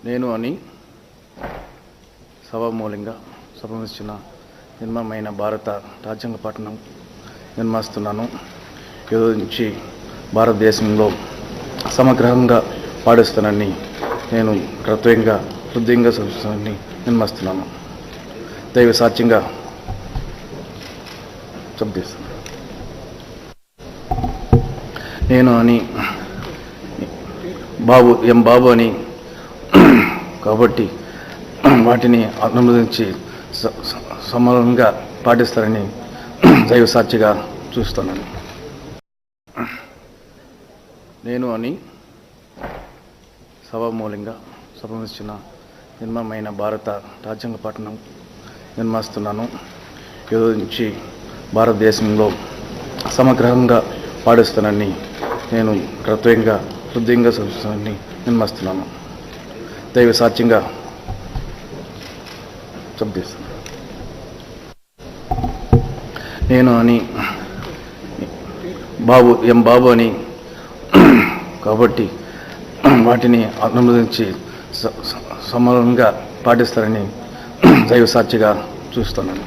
నేను అని సభామూలంగా సంబంధించిన నిర్మమైన భారత రాజ్యాంగ పఠనం నిర్మిస్తున్నాను. ఈరోజు నుంచి భారతదేశంలో సమగ్రంగా పాటిస్తానని నేను కర్తవ్యంగా హృదయంగా సంస్థని నిర్మిస్తున్నాను. దైవ సాక్ష్యంగా చెప్తాను. నేను అని బాబు అని కాబట్టి వాటిని అనుమతించి సమానంగా పాటిస్తారని దైవ సాక్షిగా చూస్తున్నాను. నేను అని సభామూలంగా సంబంధించిన నిర్మమైన భారత రాజ్యాంగ పఠనం నిర్మిస్తున్నాను. ఈరోజు నుంచి భారతదేశంలో సమగ్రంగా పాటిస్తానని నేను కర్తవ్యంగా హృదయంగా సంస్థని నిర్మిస్తున్నాను. దైవ సాక్ష్యంగా చెప్తాను. నేను అని బాబు అని కాబట్టి వాటిని అనుమతించి సమానంగా పాటిస్తారని దైవ సాక్షిగా చూస్తున్నాను.